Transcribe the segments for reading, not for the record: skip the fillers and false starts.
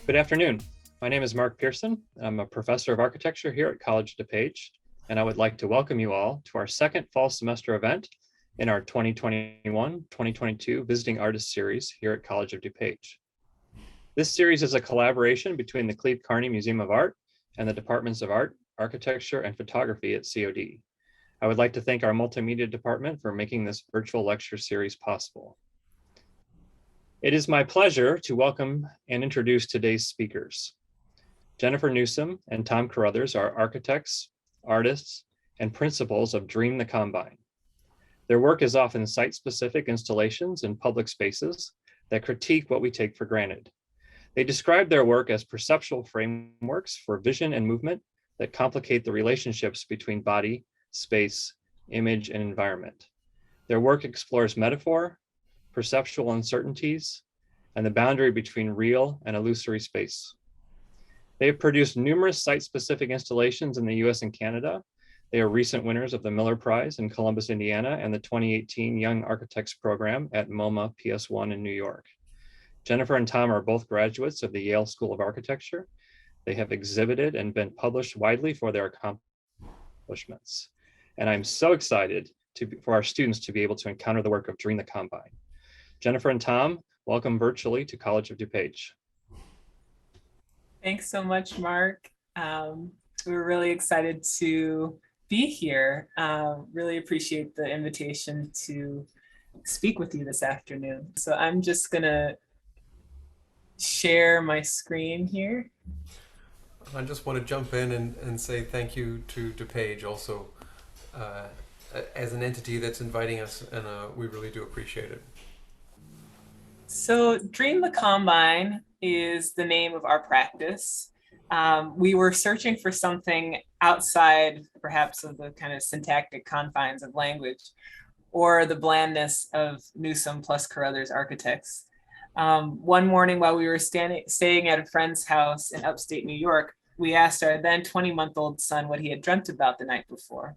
Good afternoon. My name is Mark Pearson. I'm a professor of architecture here at College of DuPage, and I would like to welcome you all to our second fall semester event in our 2021-2022 Visiting Artist Series here at College of DuPage. This series is a collaboration between the Cleve Carney Museum of Art and the Departments of Art, Architecture, and Photography at COD. I would like to thank our multimedia department for making this virtual lecture series possible. It is my pleasure to welcome and introduce today's speakers. Jennifer Newsom and Tom Carruthers are architects, artists, and principals of Dream the Combine. Their work is often site-specific installations in public spaces that critique what we take for granted. They describe their work as perceptual frameworks for vision and movement that complicate the relationships between body, space, image, and environment. Their work explores metaphor, perceptual uncertainties, and the boundary between real and illusory space. They have produced numerous site-specific installations in the US and Canada. They are recent winners of the Miller Prize in Columbus, Indiana, and the 2018 Young Architects Program at MoMA PS1 in New York. Jennifer and Tom are both graduates of the Yale School of Architecture. They have exhibited and been published widely for their accomplishments. And I'm so excited for our students to be able to encounter the work of Dream the Combine. Jennifer and Tom, welcome virtually to College of DuPage. Thanks so much, Mark. We're really excited to be here. Really appreciate the invitation to speak with you this afternoon. So I'm just gonna share my screen here. I just want to jump in and say thank you to DuPage also as an entity that's inviting us, and we really do appreciate it. So Dream the Combine is the name of our practice. We were searching for something outside perhaps of the kind of syntactic confines of language or the blandness of Newsom plus Carruthers architects. One morning while we were staying at a friend's house in upstate New York, we asked our then 20-month-old son what he had dreamt about the night before.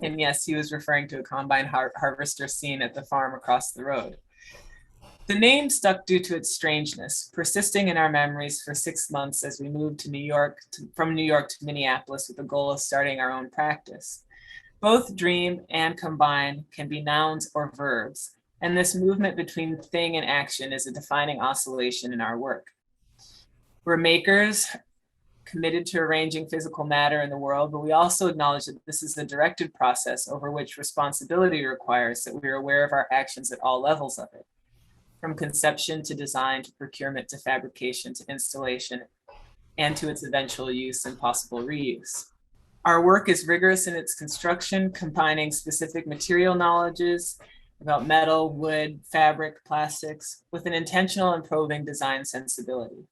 And yes, he was referring to a combine harvester scene at the farm across the road. The name stuck due to its strangeness, persisting in our memories for 6 months as we moved to New York, from New York to Minneapolis with the goal of starting our own practice. Both dream and combine can be nouns or verbs, and this movement between thing and action is a defining oscillation in our work. We're makers, committed to arranging physical matter in the world, but we also acknowledge that this is a directed process over which responsibility requires that we are aware of our actions at all levels of it, from conception to design to procurement to fabrication to installation and to its eventual use and possible reuse. Our work is rigorous in its construction, combining specific material knowledges about metal, wood, fabric, plastics, with an intentional and probing design sensibility.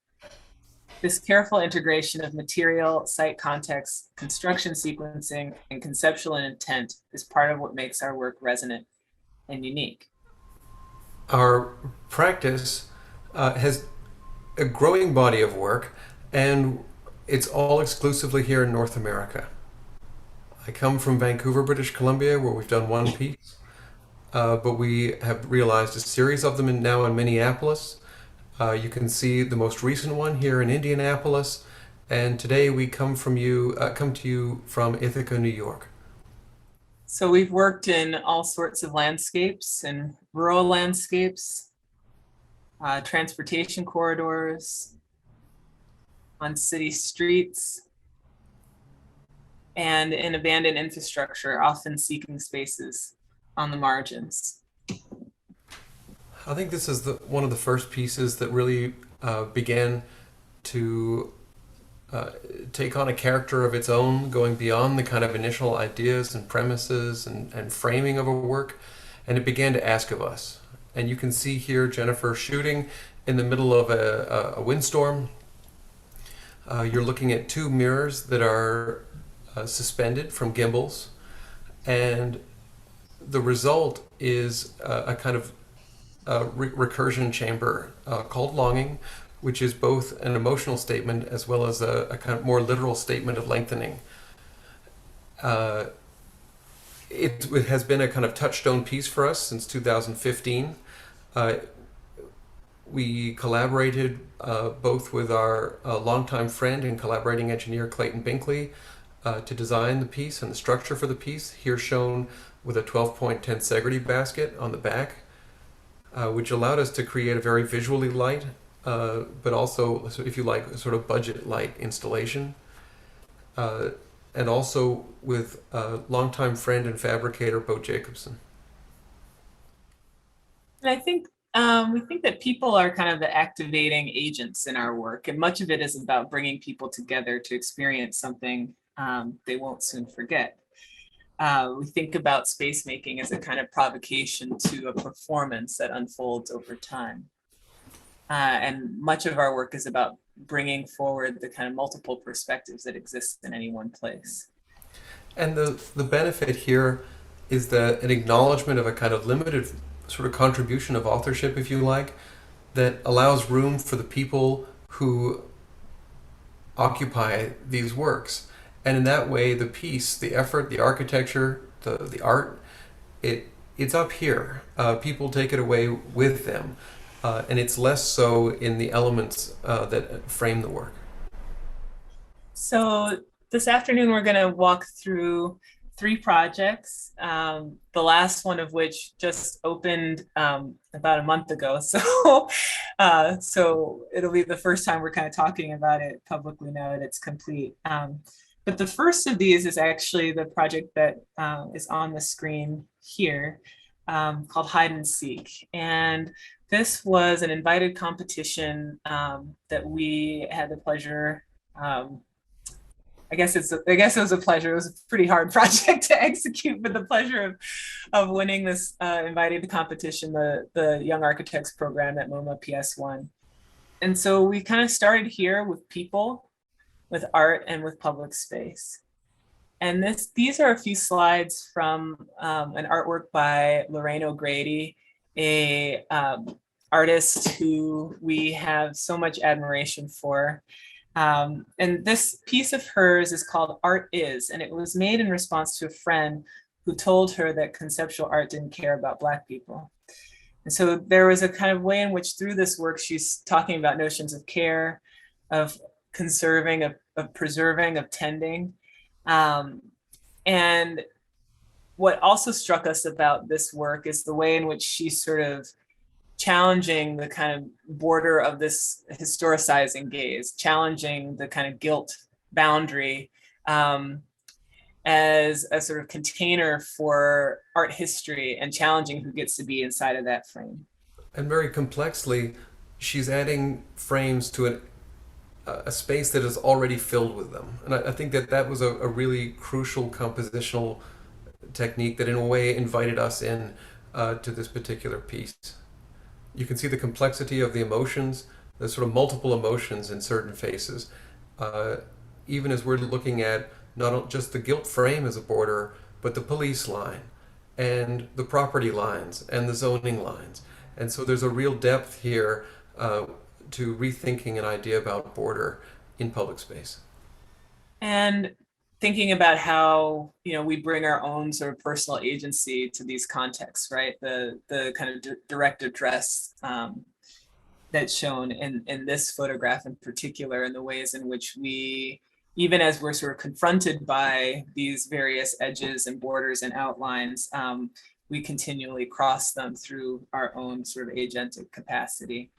This careful integration of material, site context, construction sequencing, and conceptual intent is part of what makes our work resonant and unique. Our practice has a growing body of work, and it's all exclusively here in North America. I come from Vancouver, British Columbia, where we've done one piece, but we have realized a series of them now in Minneapolis. You can see the most recent one here in Indianapolis, and today we come to you from Ithaca, New York. So we've worked in all sorts of landscapes and rural landscapes, transportation corridors, on city streets, and in abandoned infrastructure, often seeking spaces on the margins. I think this is one of the first pieces that really began to take on a character of its own, going beyond the kind of initial ideas and premises and framing of a work, and it began to ask of us. And you can see here Jennifer shooting in the middle of a windstorm. You're looking at two mirrors that are suspended from gimbals, and the result is a kind of recursion chamber called longing, which is both an emotional statement as well as a kind of more literal statement of lengthening. It has been a kind of touchstone piece for us since 2015. We collaborated both with our longtime friend and collaborating engineer Clayton Binkley to design the piece and the structure for the piece, here shown with a 12-point tensegrity basket on the back, which allowed us to create a very visually light, but also, if you like, a sort of budget light installation. And also with longtime friend and fabricator Bo Jacobson. And I think we think that people are kind of the activating agents in our work, and much of it is about bringing people together to experience something they won't soon forget. We think about space making as a kind of provocation to a performance that unfolds over time. And much of our work is about bringing forward the kind of multiple perspectives that exist in any one place. And the benefit here is that an acknowledgement of a kind of limited sort of contribution of authorship, if you like, that allows room for the people who occupy these works. And in that way, the piece, the effort, the architecture, the art, it's up here. People take it away with them. And it's less so in the elements that frame the work. So this afternoon, we're going to walk through 3 projects, the last one of which just opened about a month ago. So, so it'll be the first time we're kind of talking about it publicly now that it's complete. But the first of these is actually the project that is on the screen here, called Hide and Seek. And this was an invited competition that we had the pleasure, I guess it was a pleasure. It was a pretty hard project to execute, but the pleasure of winning this invited competition, the Young Architects program at MoMA PS1. And so we kind of started here with people, with art, and with public space. And these are a few slides from an artwork by Lorraine O'Grady, a artist who we have so much admiration for. And this piece of hers is called Art Is, and it was made in response to a friend who told her that conceptual art didn't care about Black people. And so there was a kind of way in which through this work, she's talking about notions of care, of conserving, of preserving, of tending. And what also struck us about this work is the way in which she's sort of challenging the kind of border of this historicizing gaze, challenging the kind of guilt boundary as a sort of container for art history, and challenging who gets to be inside of that frame. And very complexly, she's adding frames to a space that is already filled with them. And I think that was a really crucial compositional technique that in a way invited us in to this particular piece. You can see the complexity of the emotions, the sort of multiple emotions in certain faces, even as we're looking at not just the gilt frame as a border, but the police line and the property lines and the zoning lines. And so there's a real depth here to rethinking an idea about border in public space. And thinking about how, we bring our own sort of personal agency to these contexts, right? The kind of direct address that's shown in this photograph in particular, and the ways in which we, even as we're sort of confronted by these various edges and borders and outlines, we continually cross them through our own sort of agentic capacity.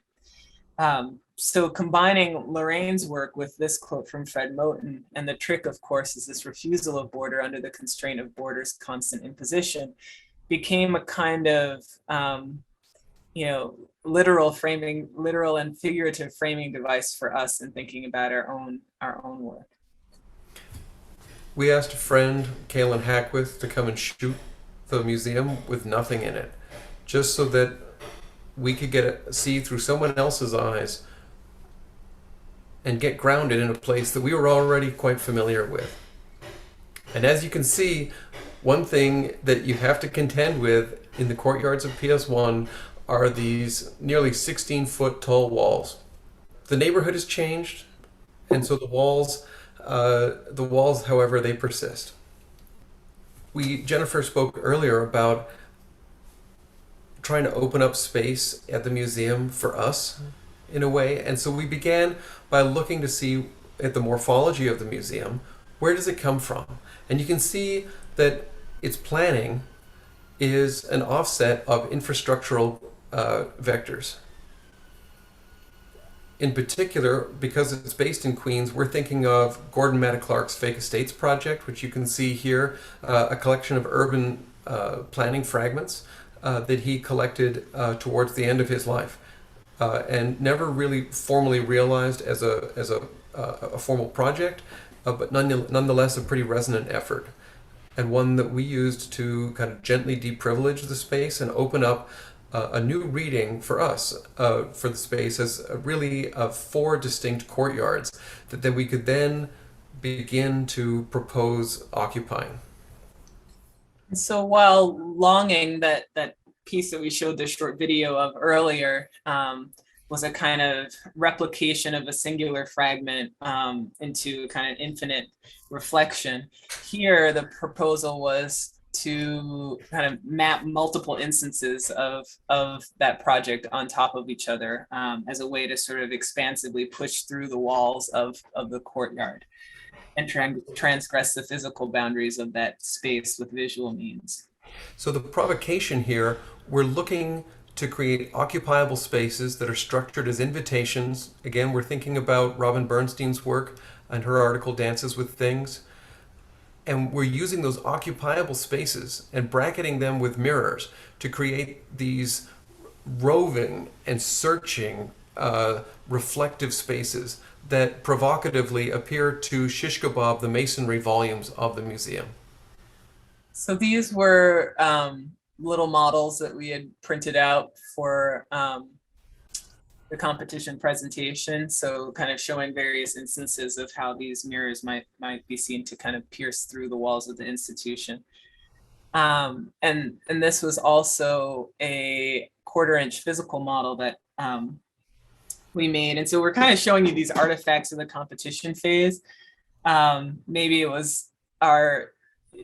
So combining Lorraine's work with this quote from Fred Moten, and the trick, of course, is this refusal of border under the constraint of border's constant imposition, became a kind of, literal and figurative framing device for us in thinking about our own work. We asked a friend, Kaylin Hackworth, to come and shoot the museum with nothing in it, just so that we could see through someone else's eyes and get grounded in a place that we were already quite familiar with. And as you can see, one thing that you have to contend with in the courtyards of PS1 are these nearly 16-foot tall walls. The neighborhood has changed, and so the walls, however, they persist. Jennifer spoke earlier about trying to open up space at the museum for us in a way. And so we began by looking to see at the morphology of the museum, where does it come from? And you can see that its planning is an offset of infrastructural vectors. In particular, because it's based in Queens, we're thinking of Gordon Matta Clark's Fake Estates project, which you can see here, a collection of urban planning fragments that he collected towards the end of his life, and never really formally realized as a formal project, but nonetheless a pretty resonant effort, and one that we used to kind of gently deprivilege the space and open up a new reading for us for the space as really 4 distinct courtyards that we could then begin to propose occupying. So while longing, that piece that we showed the short video of earlier was a kind of replication of a singular fragment into kind of infinite reflection. Here, the proposal was to kind of map multiple instances of that project on top of each other as a way to sort of expansively push through the walls of the courtyard and transgress the physical boundaries of that space with visual means. So the provocation here, we're looking to create occupiable spaces that are structured as invitations. Again, we're thinking about Robin Bernstein's work and her article Dances with Things. And we're using those occupiable spaces and bracketing them with mirrors to create these roving and searching reflective spaces that provocatively appear to shish kebab the masonry volumes of the museum. So these were little models that we had printed out for the competition presentation. So kind of showing various instances of how these mirrors might be seen to kind of pierce through the walls of the institution. And this was also a 1/4-inch physical model that we made. And so we're kind of showing you these artifacts of the competition phase. Maybe it was our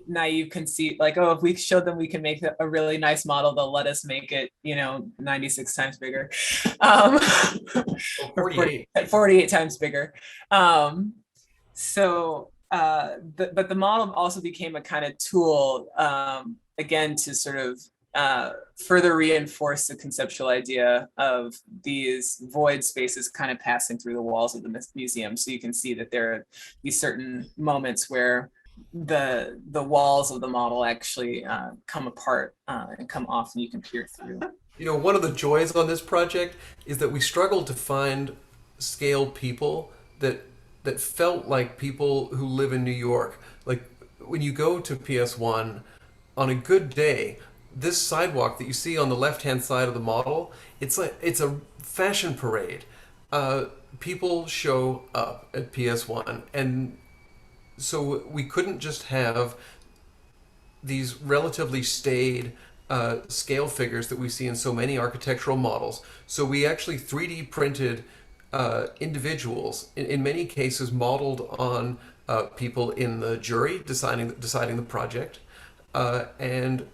naive conceit, like, oh, if we showed them we can make a really nice model, they'll let us make it, 96 times bigger, 48 times bigger. But the model also became a kind of tool, again, to sort of further reinforce the conceptual idea of these void spaces kind of passing through the walls of the museum. So you can see that there are these certain moments where the walls of the model actually come apart and come off, and you can peer through. One of the joys on this project is that we struggled to find scaled people that felt like people who live in New York. Like when you go to PS1 on a good day, this sidewalk that you see on the left-hand side of the model, it's a fashion parade. People show up at PS1, and so we couldn't just have these relatively staid scale figures that we see in so many architectural models. So we actually 3D printed individuals, in many cases modeled on people in the jury deciding the project, and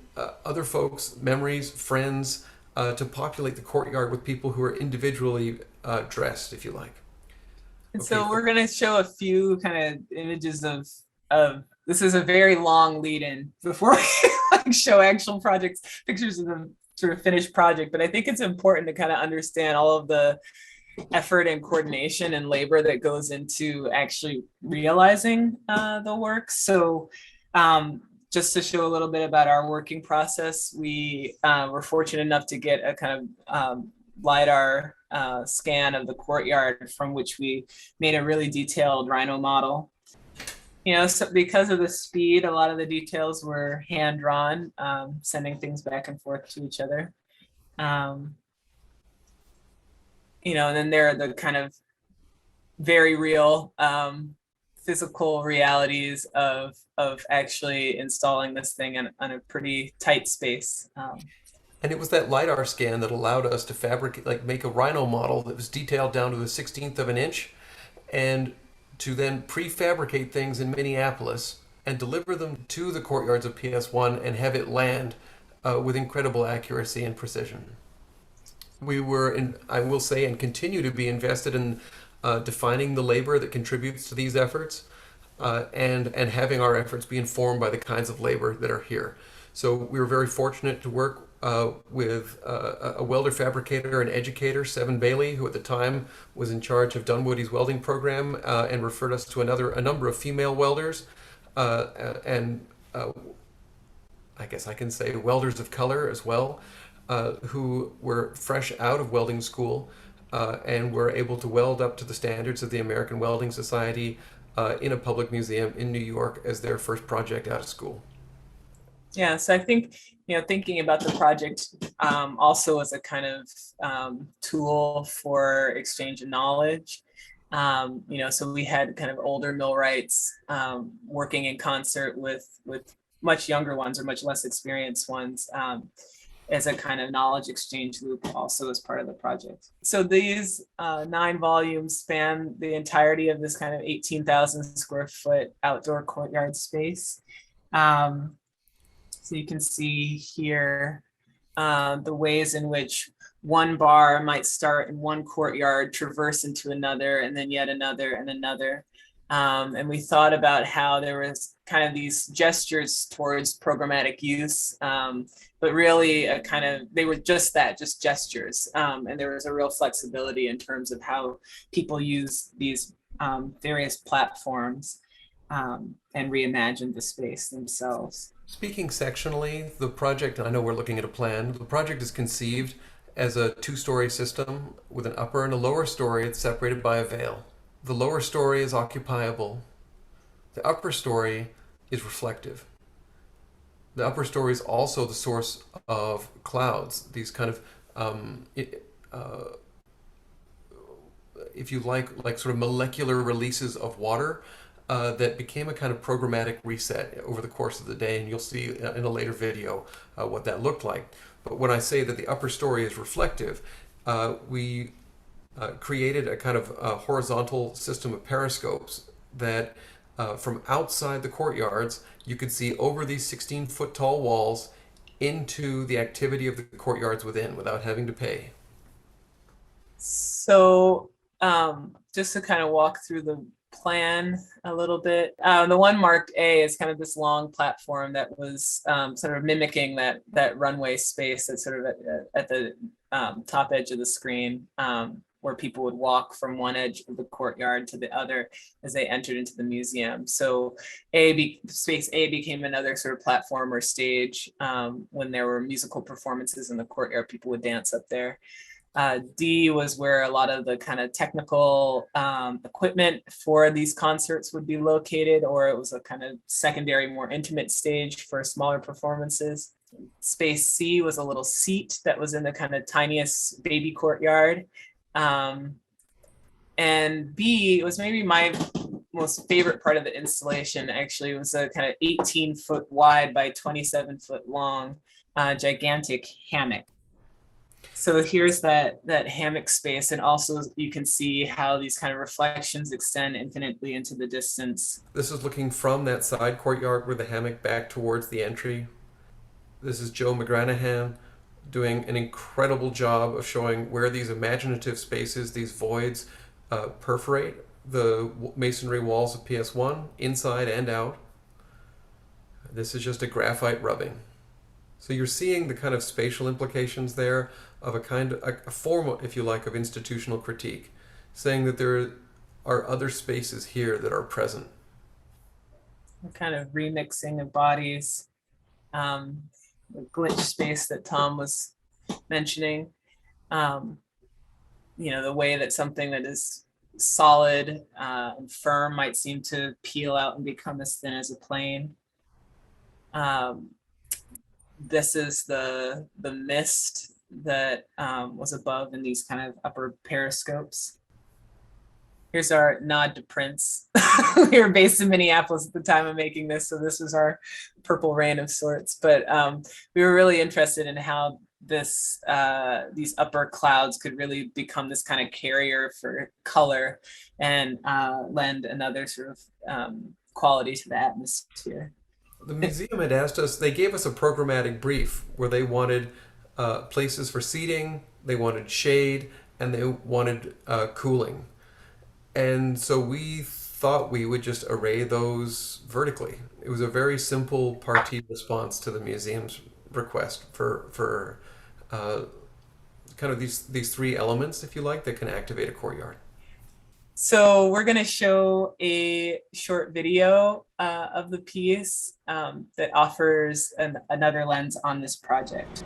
other folks, memories, friends, to populate the courtyard with people who are individually dressed, if you like. And so we're going to show a few kind of images of this is a very long lead-in before we show actual pictures of the sort of finished project. But I think it's important to kind of understand all of the effort and coordination and labor that goes into actually realizing the work. So just to show a little bit about our working process, we were fortunate enough to get a kind of LiDAR scan of the courtyard, from which we made a really detailed rhino model. So because of the speed, a lot of the details were hand drawn, sending things back and forth to each other. And then there are the kind of very real physical realities of actually installing this thing on a pretty tight space. And it was that LiDAR scan that allowed us to fabricate, make a rhino model that was detailed down to the 16th of an inch, and to then prefabricate things in Minneapolis and deliver them to the courtyards of PS1 and have it land with incredible accuracy and precision. We were, I will say, and continue to be invested in defining the labor that contributes to these efforts, and having our efforts be informed by the kinds of labor that are here. So we were very fortunate to work with a welder fabricator and educator, Seven Bailey, who at the time was in charge of Dunwoody's welding program, and referred us to a number of female welders, and I guess I can say welders of color as well, who were fresh out of welding school, and were able to weld up to the standards of the American Welding Society in a public museum in New York as their first project out of school. Yeah, so I think, thinking about the project also as a kind of tool for exchange of knowledge. So we had kind of older millwrights working in concert with much younger ones or much less experienced ones, as a kind of knowledge exchange loop also as part of the project. So these 9 volumes span the entirety of this kind of 18,000 square foot outdoor courtyard space. So you can see here the ways in which one bar might start in one courtyard, traverse into another, and then yet another and another. And we thought about how there was kind of these gestures towards programmatic use, but really they were just that, just gestures. And there was a real flexibility in terms of how people use these various platforms and reimagine the space themselves. Speaking sectionally, the project, and I know we're looking at a plan, the project is conceived as a 2-story system with an upper and a lower story. It's separated by a veil. The lower story is occupiable. The upper story is reflective. The upper story is also the source of clouds, these kind of, if you like sort of molecular releases of water that became a kind of programmatic reset over the course of the day. And you'll see in a later video what that looked like. But when I say that the upper story is reflective, we created a kind of horizontal system of periscopes that from outside the courtyards, you could see over these 16-foot tall walls into the activity of the courtyards within without having to pay. So just to kind of walk through the plan a little bit, the one marked A is kind of this long platform that was sort of mimicking that runway space that's sort of at the top edge of the screen, where people would walk from one edge of the courtyard to the other as they entered into the museum. So space A became another sort of platform or stage. When there were musical performances in the courtyard, people would dance up there. D was where a lot of the kind of technical equipment for these concerts would be located, or it was a kind of secondary, more intimate stage for smaller performances. Space C was a little seat that was in the kind of tiniest baby courtyard. And B was maybe my most favorite part of the installation. Actually, it was a kind of 18-foot wide by 27-foot long gigantic hammock. So here's that hammock space, and also you can see how these kind of reflections extend infinitely into the distance. This is looking from that side courtyard with the hammock back towards the entry. This is Joe McGranahan doing an incredible job of showing where these imaginative spaces, these voids, perforate the masonry walls of PS1, inside and out. This is just a graphite rubbing. So you're seeing the kind of spatial implications there of a form, if you like, of institutional critique, saying that there are other spaces here that are present. A kind of remixing of bodies, the glitch space that Tom was mentioning, the way that something that is solid and firm might seem to peel out and become as thin as a plane. This is the mist that was above in these kind of upper periscopes. Here's our nod to Prince. We were based in Minneapolis at the time of making this, so this was our purple rain of sorts. But we were really interested in how these upper clouds could really become this kind of carrier for color and lend another sort of quality to the atmosphere. The museum had asked us, they gave us a programmatic brief where they wanted places for seating, they wanted shade, and they wanted cooling. And so we thought we would just array those vertically. It was a very simple party response to the museum's request for kind of these three elements, if you like, that can activate a courtyard. So we're going to show a short video of the piece that offers another lens on this project.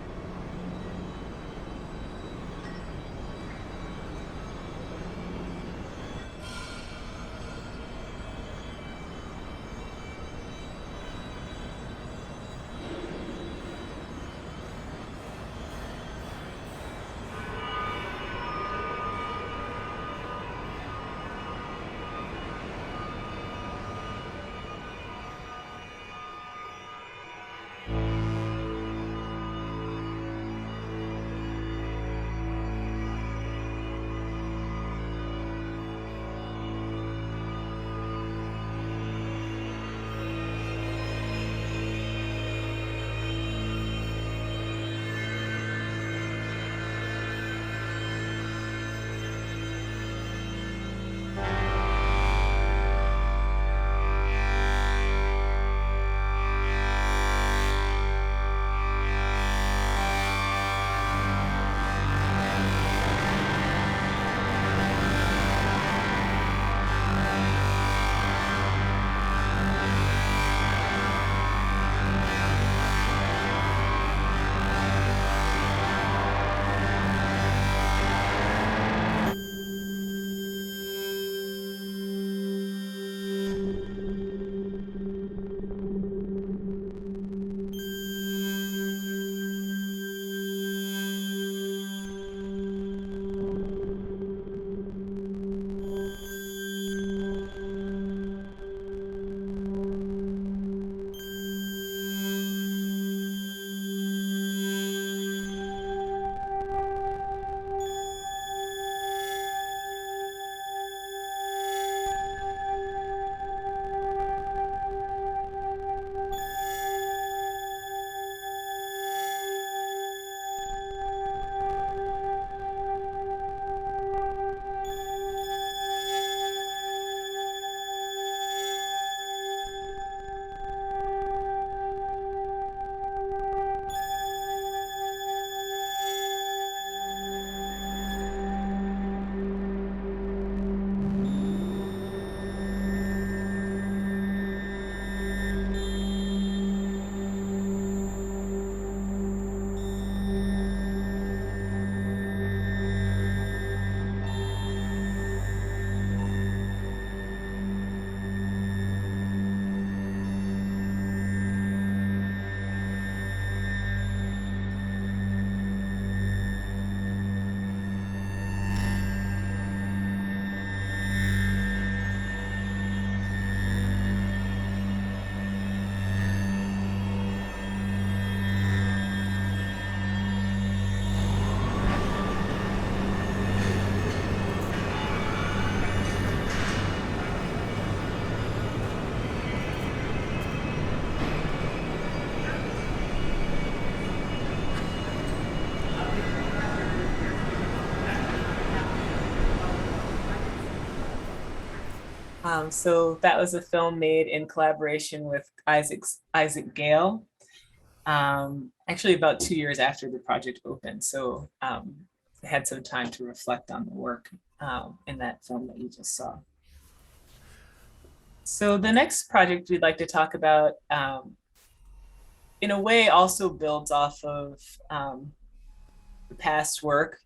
So that was a film made in collaboration with Isaac Gale, actually about 2 years after the project opened. So I had some time to reflect on the work in that film that you just saw. So the next project we'd like to talk about, in a way, also builds off of the past work,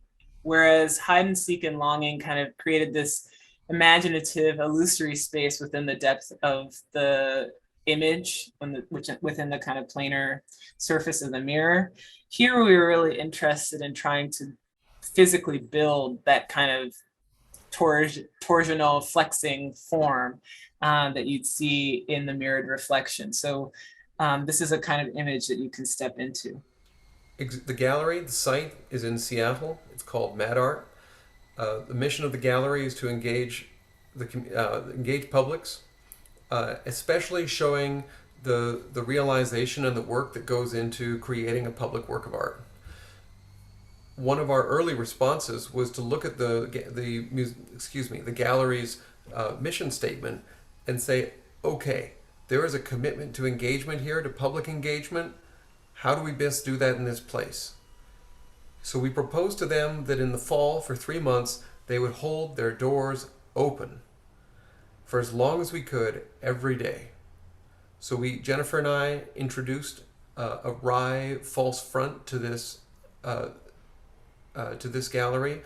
whereas Hide and Seek and Longing kind of created this imaginative, illusory space within the depth of the image, within the kind of planar surface of the mirror. Here we were really interested in trying to physically build that kind of torsional flexing form that you'd see in the mirrored reflection. So this is a kind of image that you can step into. The gallery, the site, is in Seattle. It's called Mad Art. The mission of the gallery is to engage engage publics, especially showing the realization and the work that goes into creating a public work of art. One of our early responses was to look at the gallery's mission statement and say, okay, there is a commitment to engagement here, to public engagement. How do we best do that in this place? So we proposed to them that in the fall, for 3 months, they would hold their doors open for as long as we could every day. So Jennifer and I introduced a wry false front to this gallery,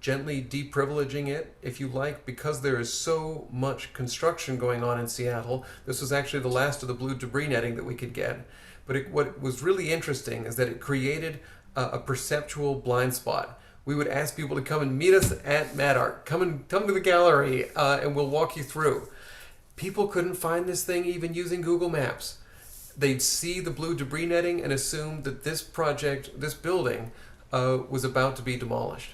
gently deprivileging it, if you like, because there is so much construction going on in Seattle. This was actually the last of the blue debris netting that we could get. But what was really interesting is that it created a perceptual blind spot. We would ask people to come and meet us at MadArt. Come to the gallery, and we'll walk you through. People couldn't find this thing even using Google Maps. They'd see the blue debris netting and assume that this building, was about to be demolished.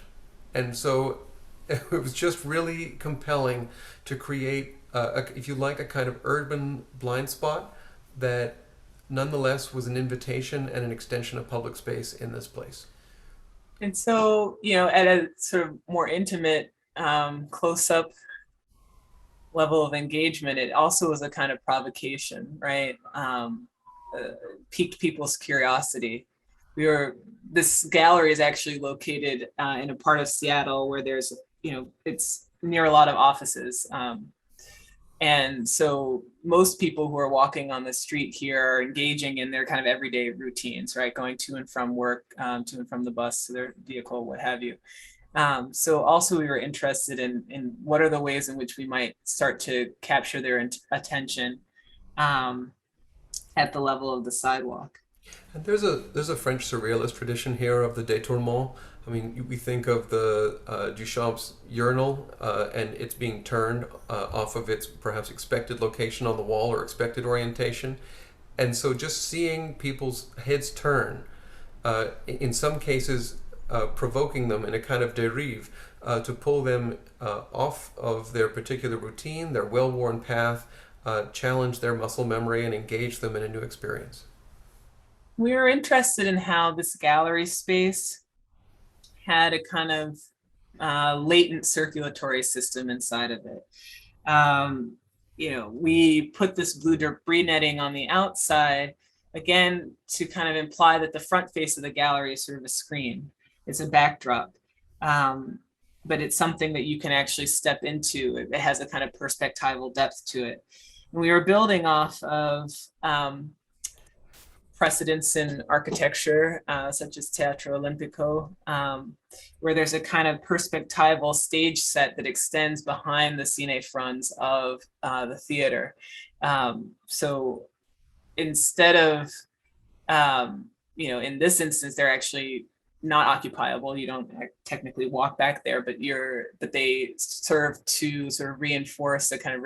And so it was just really compelling to create, if you like, a kind of urban blind spot that nonetheless was an invitation and an extension of public space in this place. And so, at a sort of more intimate, close-up level of engagement, it also was a kind of provocation, right? Piqued people's curiosity. This gallery is actually located in a part of Seattle where there's, it's near a lot of offices. And so most people who are walking on the street here are engaging in their kind of everyday routines, right? Going to and from work, to and from the bus, to their vehicle, what have you. So also we were interested in what are the ways in which we might start to capture their attention at the level of the sidewalk. And there's a French surrealist tradition here of the détournement. I mean, we think of the Duchamp's urinal and it's being turned off of its perhaps expected location on the wall or expected orientation. And so just seeing people's heads turn, in some cases provoking them in a kind of dérive, to pull them off of their particular routine, their well-worn path, challenge their muscle memory and engage them in a new experience. We were interested in how this gallery space had a kind of latent circulatory system inside of it. We put this blue debris netting on the outside, again, to kind of imply that the front face of the gallery is sort of a screen. It's a backdrop, but it's something that you can actually step into. It has a kind of perspectival depth to it. And we were building off of precedents in architecture, such as Teatro Olimpico, where there's a kind of perspectival stage set that extends behind the cine fronts of the theater. So instead of, in this instance, they're actually not occupiable. You don't technically walk back there, but they serve to sort of reinforce a kind of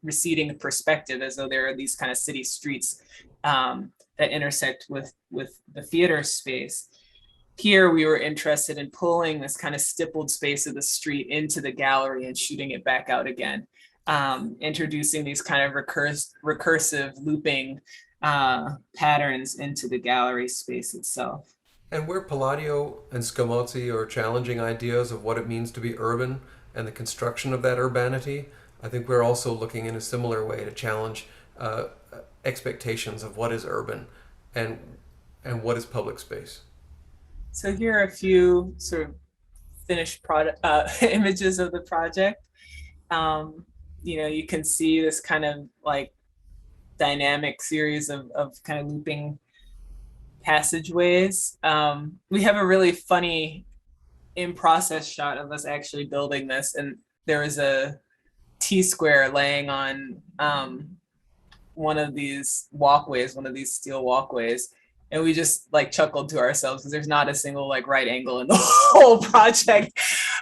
receding perspective, as though there are these kind of city streets that intersect with the theater space. Here, we were interested in pulling this kind of stippled space of the street into the gallery and shooting it back out again, introducing these kind of recursive looping patterns into the gallery space itself. And where Palladio and Scamozzi are challenging ideas of what it means to be urban and the construction of that urbanity, I think we're also looking in a similar way to challenge expectations of what is urban and what is public space. So here are a few sort of finished product images of the project. You can see this kind of like dynamic series of kind of looping passageways. We have a really funny in-process shot of us actually building this, and there was a T-square laying on one of these walkways, one of these steel walkways, and we just like chuckled to ourselves because there's not a single like right angle in the whole project.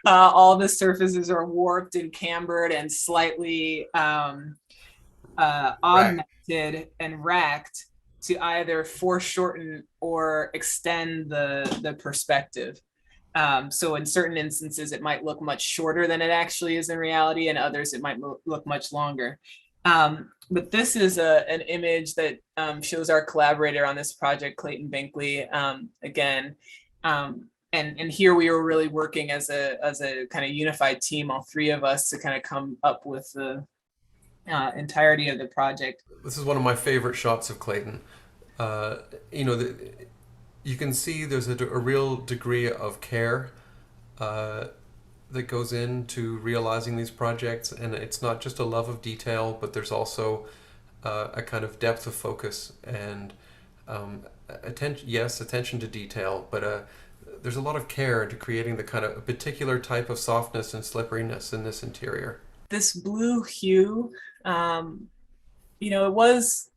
All the surfaces are warped and cambered and slightly augmented and racked to either foreshorten or extend the perspective. So in certain instances, it might look much shorter than it actually is in reality, and others it might look much longer. But this is an image that shows our collaborator on this project, Clayton Binkley, again. And here we were really working as a kind of unified team, all three of us, to kind of come up with the entirety of the project. This is one of my favorite shots of Clayton. You can see there's a real degree of care that goes into realizing these projects, and it's not just a love of detail, but there's also a kind of depth of focus and attention to detail, but there's a lot of care into creating the kind of a particular type of softness and slipperiness in this interior. This blue hue, it was,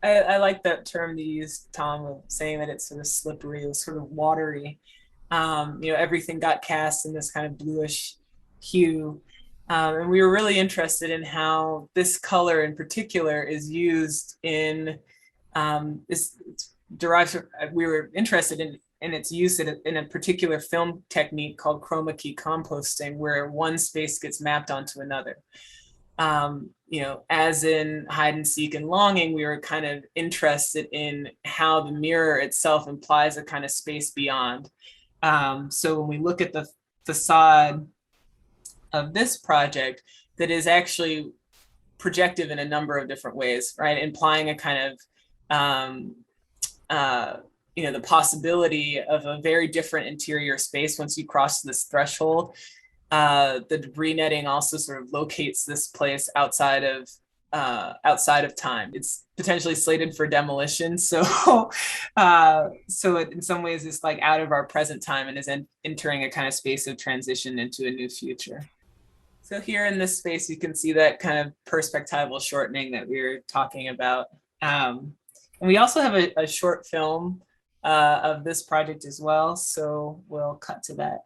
I like that term that you used, Tom, of saying that it's sort of slippery, it was sort of watery. Everything got cast in this kind of bluish hue. And we were really interested in how this color in particular is used in, we were interested in its use in a particular film technique called chroma key composting, where one space gets mapped onto another. As in hide and seek and longing, we were kind of interested in how the mirror itself implies a kind of space beyond. So when we look at the facade of this project, that is actually projective in a number of different ways, right? Implying a kind of, the possibility of a very different interior space once you cross this threshold. The debris netting also sort of locates this place outside of time. It's potentially slated for demolition, so it, in some ways, it's like out of our present time and is entering a kind of space of transition into a new future. So here in this space, you can see that kind of perspectival shortening that we were talking about. And we also have a short film of this project as well, so we'll cut to that.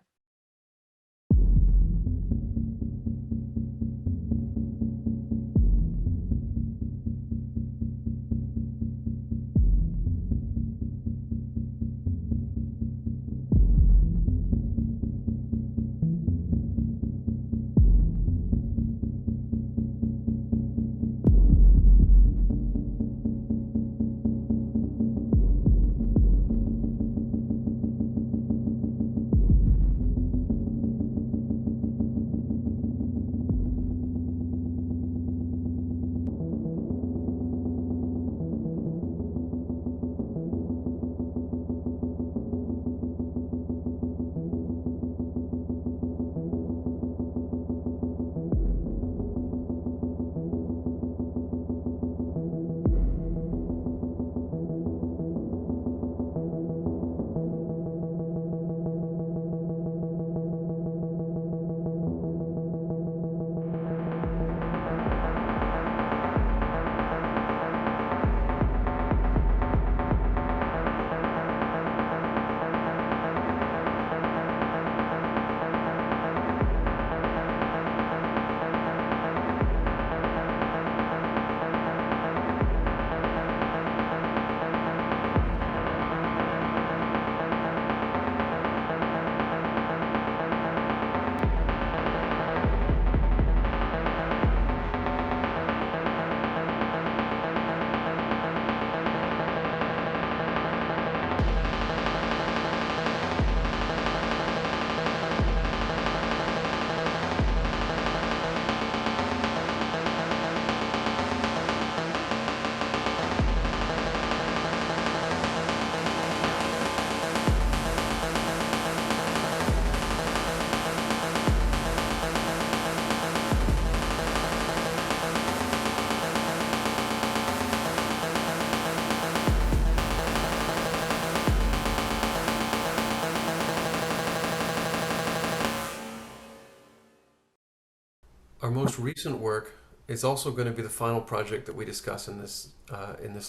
Our most recent work is also going to be the final project that we discuss in this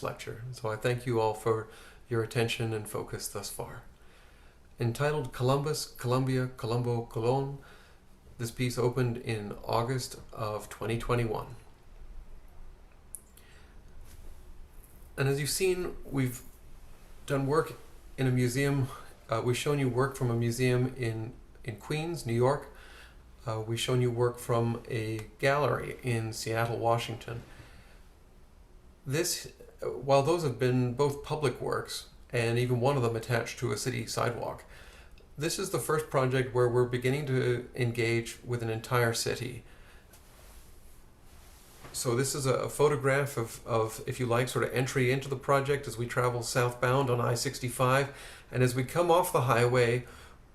lecture. So I thank you all for your attention and focus thus far. Entitled Columbus, Columbia, Colombo, Colon, this piece opened in August of 2021. And as you've seen, we've done work in a museum. We've shown you work from a museum in Queens, New York. We've shown you work from a gallery in Seattle, Washington. This, while those have been both public works and even one of them attached to a city sidewalk, this is the first project where we're beginning to engage with an entire city. So this is a photograph of, if you like, sort of entry into the project as we travel southbound on I-65. And as we come off the highway,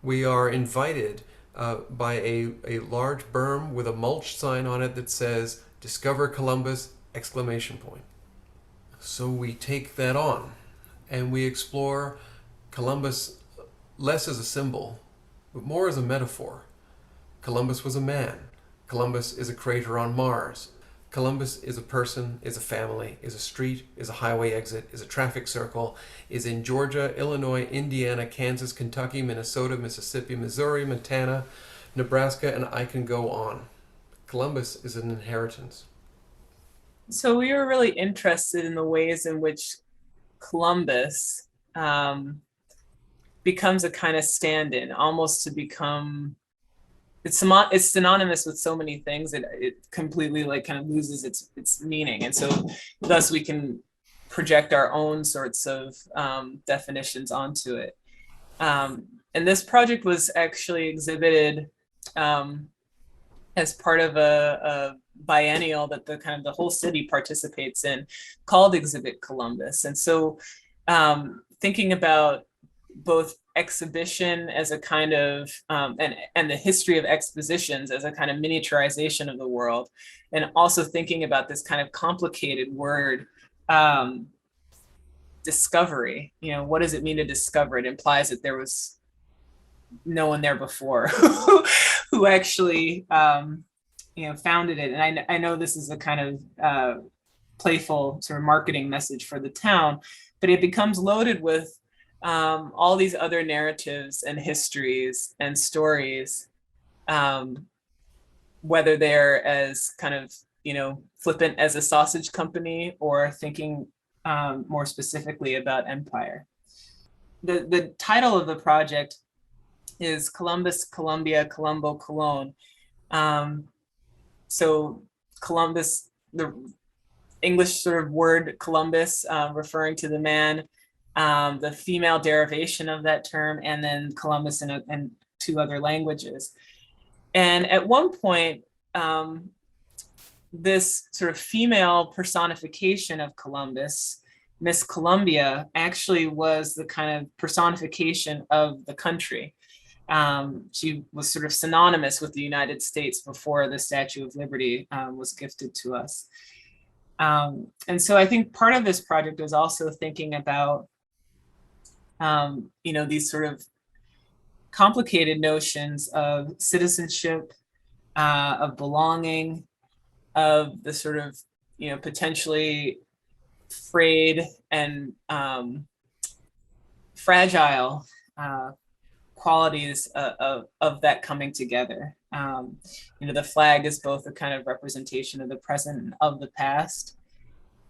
we are invited by a large berm with a mulch sign on it that says, "Discover Columbus!" exclamation point. So we take that on and we explore Columbus less as a symbol, but more as a metaphor. Columbus was a man. Columbus is a crater on Mars. Columbus is a person, is a family, is a street, is a highway exit, is a traffic circle, is in Georgia, Illinois, Indiana, Kansas, Kentucky, Minnesota, Mississippi, Missouri, Montana, Nebraska, and I can go on. Columbus is an inheritance. So we were really interested in the ways in which Columbus becomes a kind of stand-in, almost to become, it's synonymous with so many things that it completely like kind of loses its meaning. And so thus we can project our own sorts of definitions onto it. And this project was actually exhibited as part of a biennial that the whole city participates in, called Exhibit Columbus. And so thinking about both exhibition as a kind of and the history of expositions as a kind of miniaturization of the world, and also thinking about this kind of complicated word, discovery. What does it mean to discover? It implies that there was no one there before who actually founded it. And I know this is a kind of playful sort of marketing message for the town, but it becomes loaded with all these other narratives and histories and stories, whether they're as kind of flippant as a sausage company, or thinking more specifically about empire. The title of the project is Columbus, Columbia, Colombo, Cologne. So Columbus, the English sort of word Columbus, referring to the man, the female derivation of that term, and then Columbus in two other languages. And at one point, this sort of female personification of Columbus, Miss Columbia, actually was the kind of personification of the country. She was sort of synonymous with the United States before the Statue of Liberty was gifted to us. And so I think part of this project is also thinking about these sort of complicated notions of citizenship, of belonging, of the sort of, potentially frayed and fragile qualities of that coming together. The flag is both a kind of representation of the present and of the past.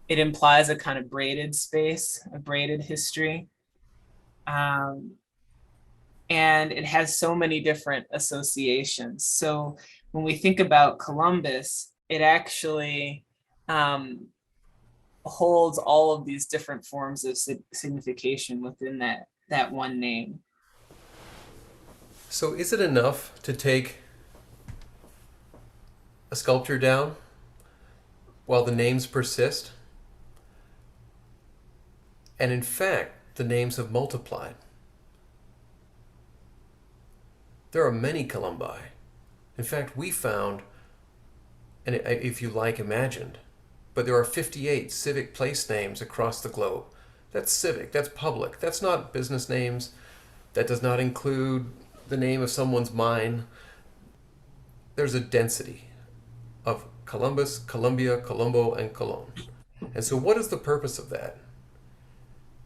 It implies a kind of braided space, a braided history. And it has so many different associations. So when we think about Columbus, it actually holds all of these different forms of signification within that one name. So is it enough to take a sculpture down while the names persist? And in fact, the names have multiplied. There are many Columbi. In fact, we found, and if you like, imagined, but there are 58 civic place names across the globe. That's civic, that's public, that's not business names, that does not include the name of someone's mine. There's a density of Columbus, Columbia, Colombo, and Cologne. And so what is the purpose of that?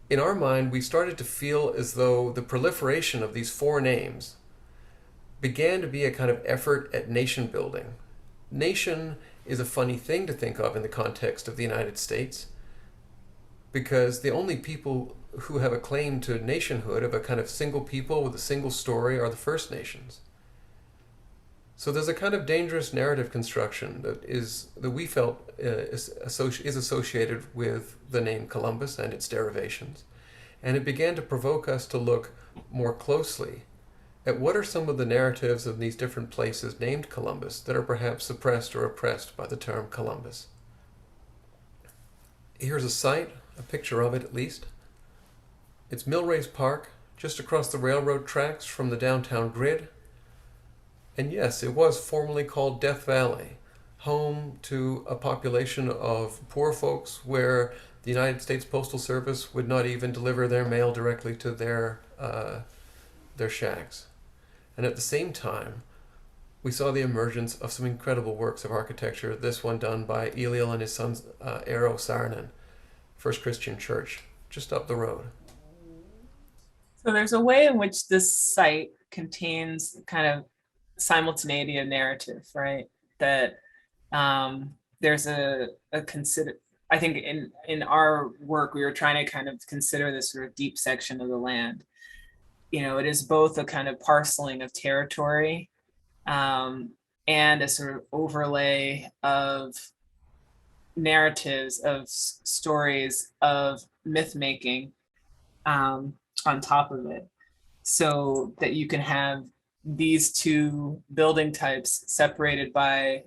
In our mind, we started to feel as though the proliferation of these four names began to be a kind of effort at nation building. Nation is a funny thing to think of in the context of the United States, because the only people who have a claim to nationhood of a kind of single people with a single story are the First Nations. So there's a kind of dangerous narrative construction that we felt is associated with the name Columbus and its derivations. And it began to provoke us to look more closely at what are some of the narratives of these different places named Columbus that are perhaps suppressed or oppressed by the term Columbus. Here's a site, a picture of it at least. It's Millrace Park, just across the railroad tracks from the downtown grid. And yes, it was formerly called Death Valley, home to a population of poor folks where the United States Postal Service would not even deliver their mail directly to their shacks. And at the same time, we saw the emergence of some incredible works of architecture, this one done by Eliel and his son Eero Saarinen, First Christian Church, just up the road. So there's a way in which this site contains kind of simultaneity of narrative, right? That there's a consider. I think in our work we were trying to kind of consider this sort of deep section of the land. You know, it is both a kind of parceling of territory and a sort of overlay of narratives, of stories, of myth making on top of it, so that you can have these two building types separated by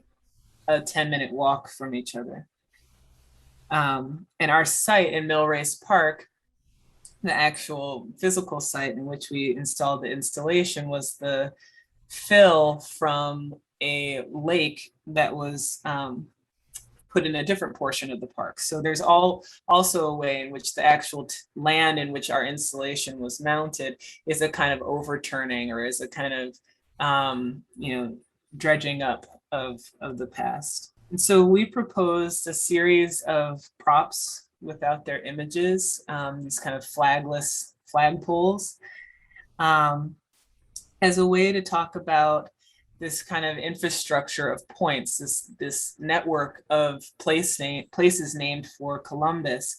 a 10-minute walk from each other. And our site in Millrace Park, the actual physical site in which we installed the installation, was the fill from a lake that was put in a different portion of the park. So there's also a way in which the actual land in which our installation was mounted is a kind of overturning, or is a kind of dredging up of the past. And so we proposed a series of props without their images, these kind of flagless flagpoles, as a way to talk about this kind of infrastructure of points, this network of places named for Columbus,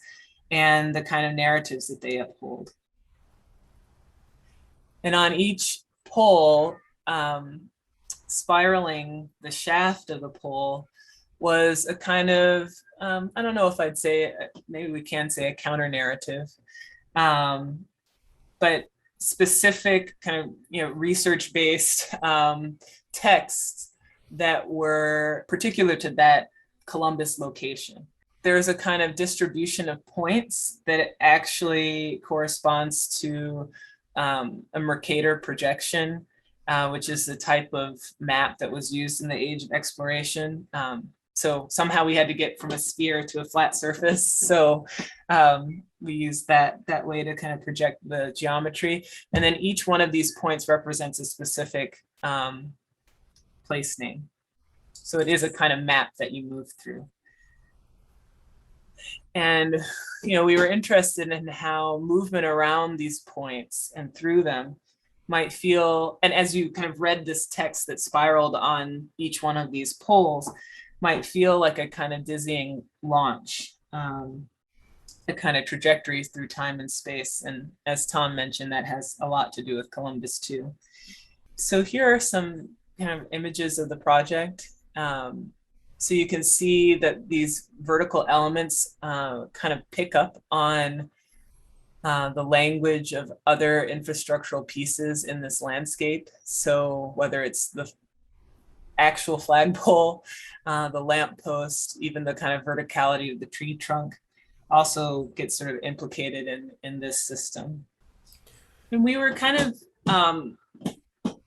and the kind of narratives that they uphold. And on each pole, spiraling the shaft of the pole, was a kind of, I don't know if I'd say, maybe we can say a counter narrative, but specific kind of research-based texts that were particular to that Columbus location. There's a kind of distribution of points that actually corresponds to a Mercator projection, which is the type of map that was used in the age of exploration. So somehow we had to get from a sphere to a flat surface. So we used that way to kind of project the geometry. And then each one of these points represents a specific place name. So it is a kind of map that you move through. And, we were interested in how movement around these points and through them might feel, and as you kind of read this text that spiraled on each one of these poles, might feel like a kind of dizzying launch, a kind of trajectory through time and space. And as Tom mentioned, that has a lot to do with Columbus too. So here are some kind of images of the project. So you can see that these vertical elements kind of pick up on the language of other infrastructural pieces in this landscape. So whether it's the actual flagpole, the lamppost, even the kind of verticality of the tree trunk also gets sort of implicated in this system. And we were kind of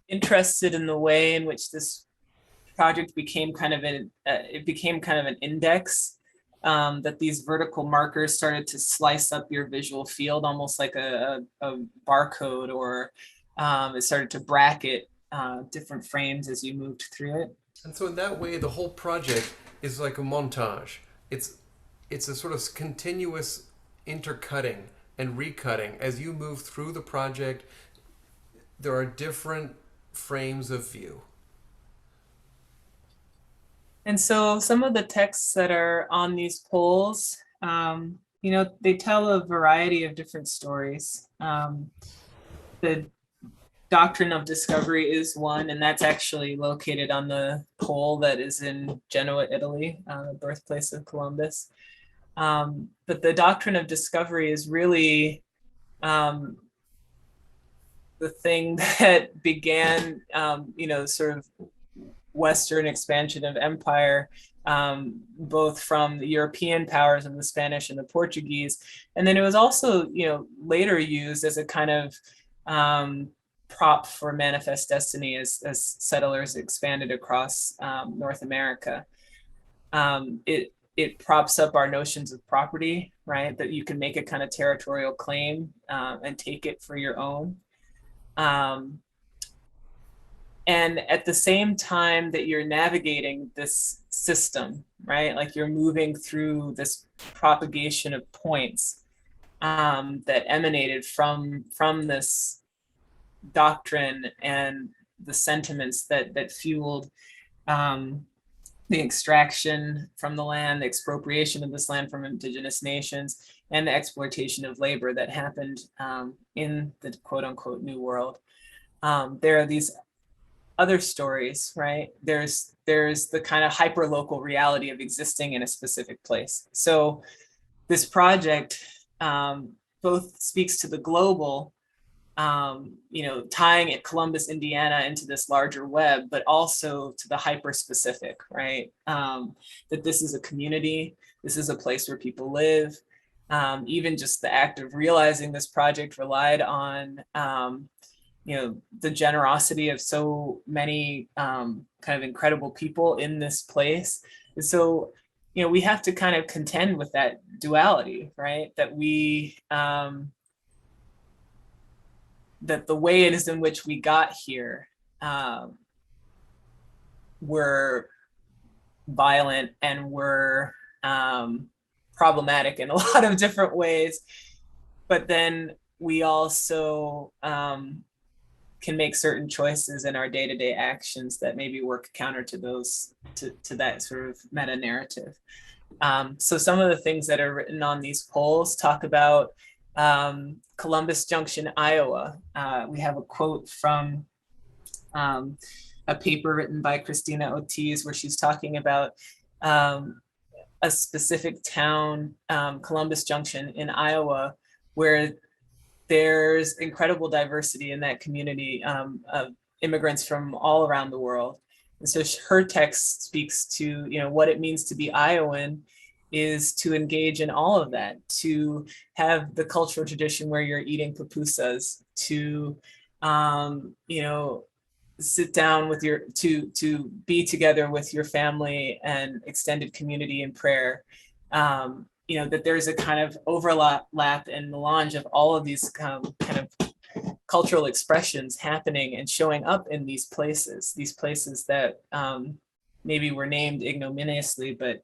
interested in the way in which this project became kind of an index, that these vertical markers started to slice up your visual field almost like a barcode, or it started to bracket different frames as you moved through it. And so in that way, the whole project is like a montage. It's a sort of continuous intercutting and recutting. As you move through the project, there are different frames of view. And so some of the texts that are on these poles, they tell a variety of different stories. The Doctrine of Discovery is one, and that's actually located on the pole that is in Genoa, Italy, the birthplace of Columbus. But the Doctrine of Discovery is really the thing that began, sort of Western expansion of empire, both from the European powers of the Spanish and the Portuguese. And then it was also, later used as a kind of prop for manifest destiny as settlers expanded across North America. It props up our notions of property, right? That you can make a kind of territorial claim and take it for your own. And at the same time that you're navigating this system, right? Like you're moving through this propagation of points that emanated from this doctrine and the sentiments that fueled the extraction from the land, the expropriation of this land from indigenous nations, and the exploitation of labor that happened in the quote unquote New World. There are these other stories, right? There's the kind of hyper local reality of existing in a specific place. So this project both speaks to the global, tying it Columbus, Indiana into this larger web, but also to the hyper specific, right? That this is a community, this is a place where people live. Even just the act of realizing this project relied on the generosity of so many kind of incredible people in this place. And so, we have to kind of contend with that duality, right? That we, that the way it is in which we got here were violent and were problematic in a lot of different ways. But then we also can make certain choices in our day-to-day actions that maybe work counter to those, to that sort of meta narrative. So some of the things that are written on these polls talk about Columbus Junction, Iowa. We have a quote from a paper written by Christina Ortiz where she's talking about a specific town, Columbus Junction in Iowa, where there's incredible diversity in that community of immigrants from all around the world. And so her text speaks to, what it means to be Iowan is to engage in all of that, to have the cultural tradition where you're eating pupusas, to, sit down with to be together with your family and extended community in prayer. That there's a kind of overlap and melange of all of these kind of cultural expressions happening and showing up in these places that maybe were named ignominiously, but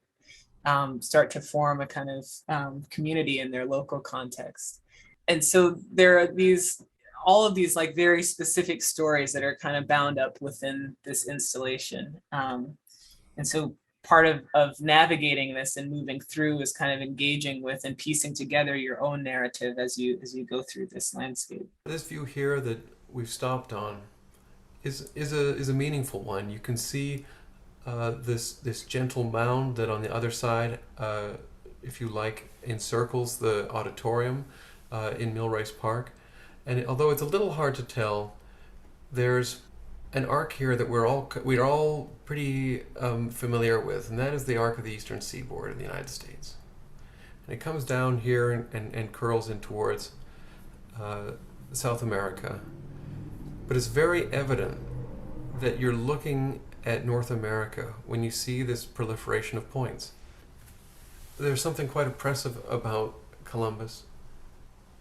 start to form a kind of community in their local context. And so there are all of these like very specific stories that are kind of bound up within this installation. And so part of navigating this and moving through is kind of engaging with and piecing together your own narrative as you go through this landscape. This view here that we've stopped on is a meaningful one. You can see this gentle mound that on the other side, if you like, encircles the auditorium in Millrace Park. And although it's a little hard to tell, there's an arc here that we're all pretty familiar with, and that is the arc of the eastern seaboard of the United States. And it comes down here and curls in towards South America. But it's very evident that you're looking at North America when you see this proliferation of points. There's something quite oppressive about Columbus.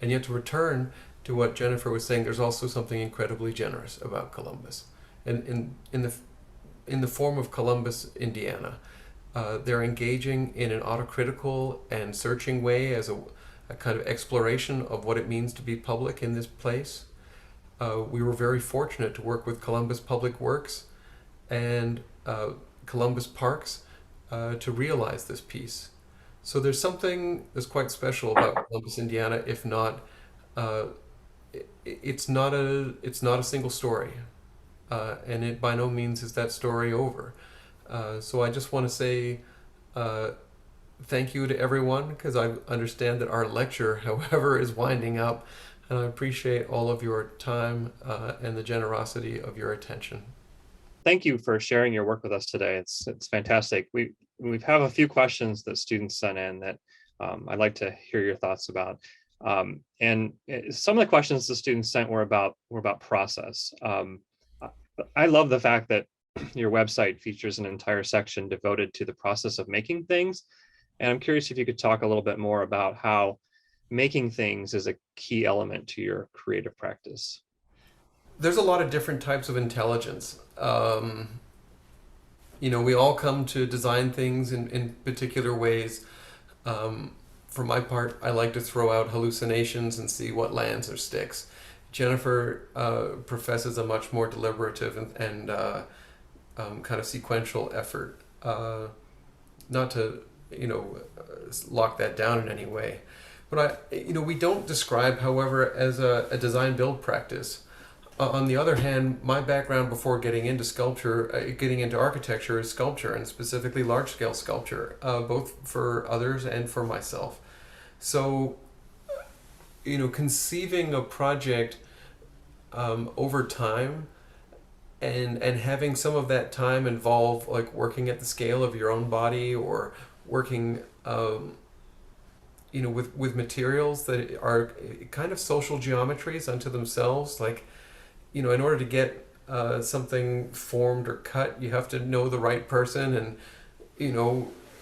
And yet, to return to what Jennifer was saying, there's also something incredibly generous about Columbus. And in the form of Columbus, Indiana, they're engaging in an autocritical and searching way as a kind of exploration of what it means to be public in this place. We were very fortunate to work with Columbus Public Works and Columbus Parks to realize this piece. So there's something that's quite special about Columbus, Indiana, if not it's not a single story, and it by no means is that story over. So I just want to say thank you to everyone, because I understand that our lecture, however, is winding up, and I appreciate all of your time and the generosity of your attention. Thank you for sharing your work with us today. It's fantastic. We have a few questions that students sent in that I'd like to hear your thoughts about. And some of the questions the students sent were about process. I love the fact that your website features an entire section devoted to the process of making things. And I'm curious if you could talk a little bit more about how making things is a key element to your creative practice. There's a lot of different types of intelligence. We all come to design things in particular ways. For my part, I like to throw out hallucinations and see what lands or sticks. Jennifer professes a much more deliberative and kind of sequential effort. Not to, lock that down in any way. But we don't describe, however, as a design build practice. On the other hand, my background before getting into architecture is sculpture, and specifically large-scale sculpture, both for others and for myself. So, conceiving a project over time and having some of that time involve like working at the scale of your own body, or working with materials that are kind of social geometries unto themselves. Like, in order to get something formed or cut, you have to know the right person, and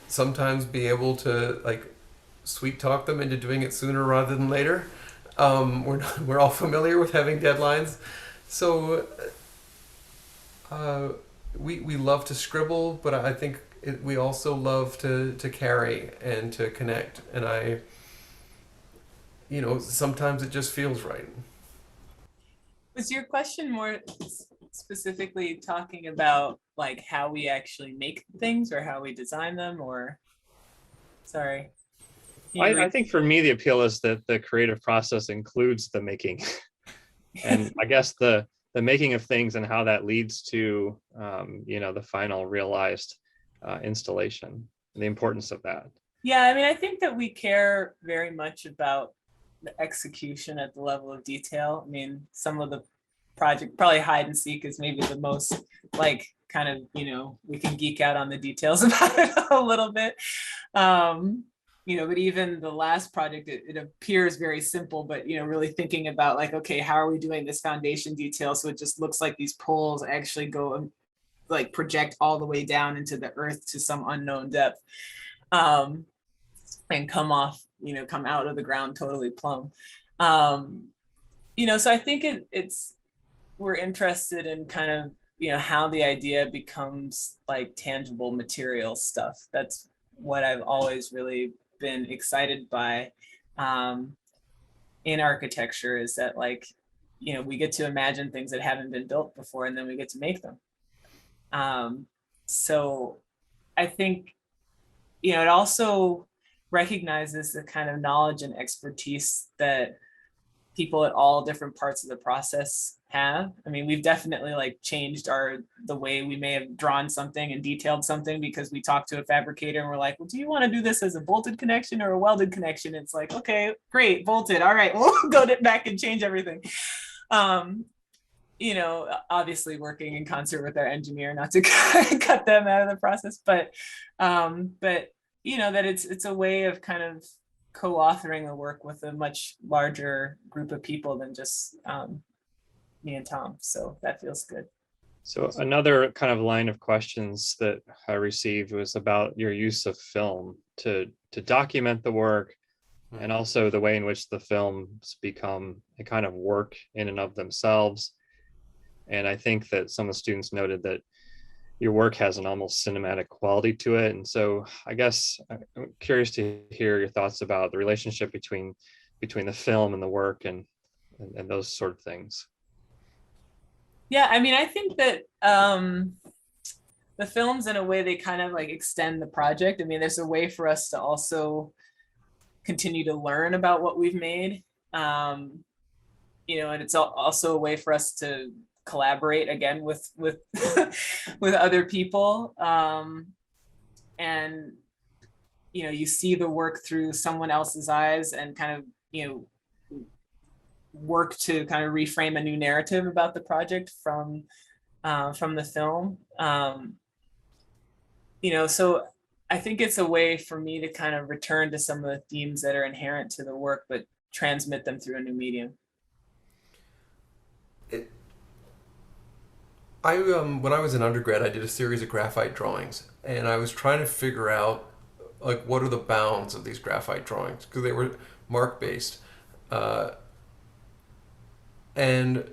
sometimes be able to like sweet talk them into doing it sooner rather than later. We're all familiar with having deadlines, so we love to scribble, but I think we also love to carry and to connect, and sometimes it just feels right. Was your question more specifically talking about like how we actually make things or how we design them, or sorry? I think for me, the appeal is that the creative process includes the making. And I guess the making of things and how that leads to, the final realized installation, and the importance of that. Yeah, I mean, I think that we care very much about the execution at the level of detail. I mean, some of the project, probably hide and seek is maybe the most like kind of, we can geek out on the details about it a little bit. But even the last project, it appears very simple, but, really thinking about like, okay, how are we doing this foundation detail? So it just looks like these poles actually go and like project all the way down into the earth to some unknown depth, and come out of the ground totally plumb. So I think we're interested in kind of, how the idea becomes like tangible material stuff. That's what I've always really been excited by in architecture, is that like, we get to imagine things that haven't been built before, and then we get to make them. So I think, it also recognizes the kind of knowledge and expertise that people at all different parts of the process have. I mean, we've definitely like changed the way we may have drawn something and detailed something because we talked to a fabricator and we're like, well, do you want to do this as a bolted connection or a welded connection? It's like, okay, great, bolted. All right, we'll go back and change everything. Obviously working in concert with our engineer, not to cut them out of the process, but that it's a way of kind of co-authoring the work with a much larger group of people than just me and Tom. So that feels good. So another kind of line of questions that I received was about your use of film to document the work, and also the way in which the films become a kind of work in and of themselves. And I think that some of the students noted that your work has an almost cinematic quality to it. And so I guess I'm curious to hear your thoughts about the relationship between the film and the work and those sort of things. Yeah, I mean, I think that the films, in a way, they kind of like extend the project. I mean, there's a way for us to also continue to learn about what we've made. and it's also a way for us to collaborate again with with other people. And you see the work through someone else's eyes and kind of work to kind of reframe a new narrative about the project from the film. So I think it's a way for me to kind of return to some of the themes that are inherent to the work, but transmit them through a new medium. When I was an undergrad, I did a series of graphite drawings, and I was trying to figure out like what are the bounds of these graphite drawings, because they were mark based. And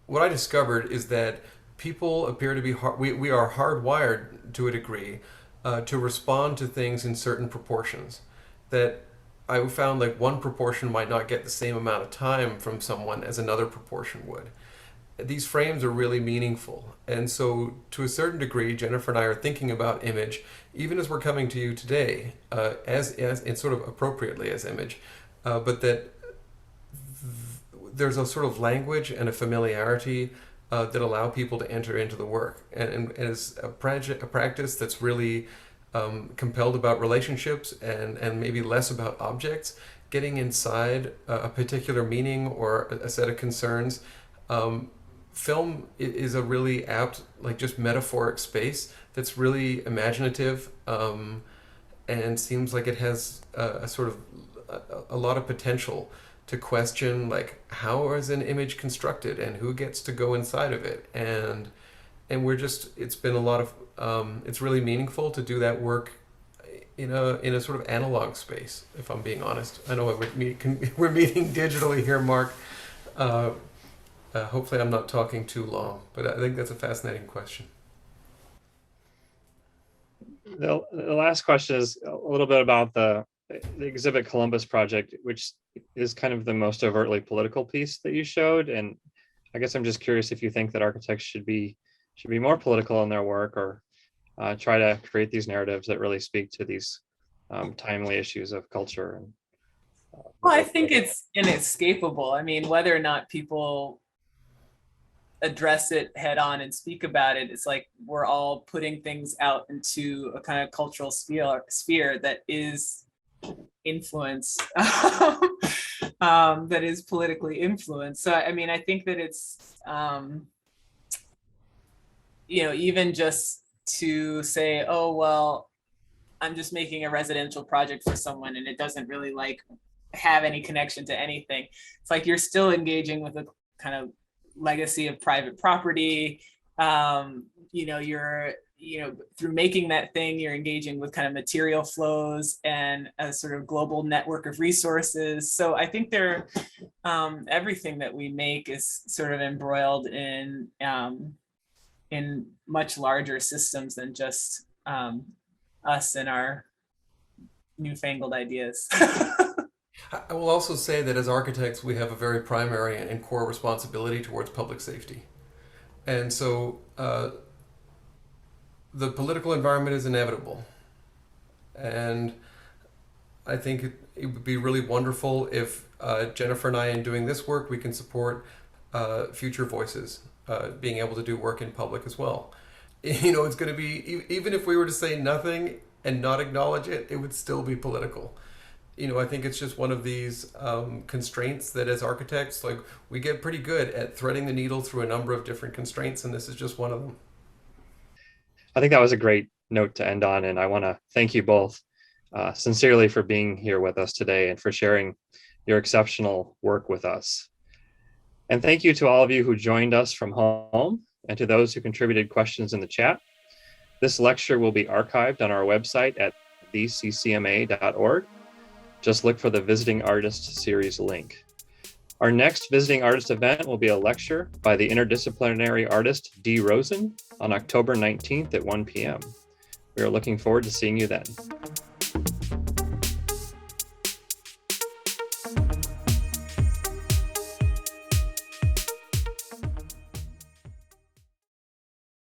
what I discovered is that people appear to be we are hardwired to a degree to respond to things in certain proportions. That I found like one proportion might not get the same amount of time from someone as another proportion would. These frames are really meaningful, and so to a certain degree, Jennifer and I are thinking about image, even as we're coming to you today, as and sort of appropriately as image, but that there's a sort of language and a familiarity that allow people to enter into the work, and as a practice that's really compelled about relationships and maybe less about objects, getting inside a particular meaning or a set of concerns. Film is a really apt, like just metaphoric space that's really imaginative, and seems like it has a sort of a lot of potential to question like how is an image constructed and who gets to go inside of it, and it's been a lot of it's really meaningful to do that work in a sort of analog space, if I'm being honest. I know we're meeting digitally here, Mark. Hopefully I'm not talking too long, but I think that's a fascinating question. The last question is a little bit about the exhibit Columbus Project, which is kind of the most overtly political piece that you showed. And I guess I'm just curious if you think that architects should be more political in their work, or try to create these narratives that really speak to these timely issues of culture. And well, I think it's inescapable. I mean, whether or not people address it head on and speak about it, it's like we're all putting things out into a kind of cultural sphere that is influence, that is politically influenced. So I mean, I think that it's even just to say, oh well, I'm just making a residential project for someone and it doesn't really like have any connection to anything. It's like you're still engaging with a kind of legacy of private property. You're through making that thing, you're engaging with kind of material flows and a sort of global network of resources. So I think everything that we make is sort of embroiled in much larger systems than just us and our newfangled ideas. I will also say that as architects, we have a very primary and core responsibility towards public safety. And so the political environment is inevitable. And I think it would be really wonderful if Jennifer and I, in doing this work, we can support future voices being able to do work in public as well. It's going to be, even if we were to say nothing and not acknowledge it, it would still be political. I think it's just one of these constraints that as architects, like we get pretty good at threading the needle through a number of different constraints, and this is just one of them. I think that was a great note to end on, and I want to thank you both sincerely for being here with us today and for sharing your exceptional work with us. And thank you to all of you who joined us from home and to those who contributed questions in the chat. This lecture will be archived on our website at theccma.org. Just look for the Visiting Artist Series link. Our next Visiting Artist event will be a lecture by the interdisciplinary artist Dee Rosen on October 19th at 1 p.m. We are looking forward to seeing you then.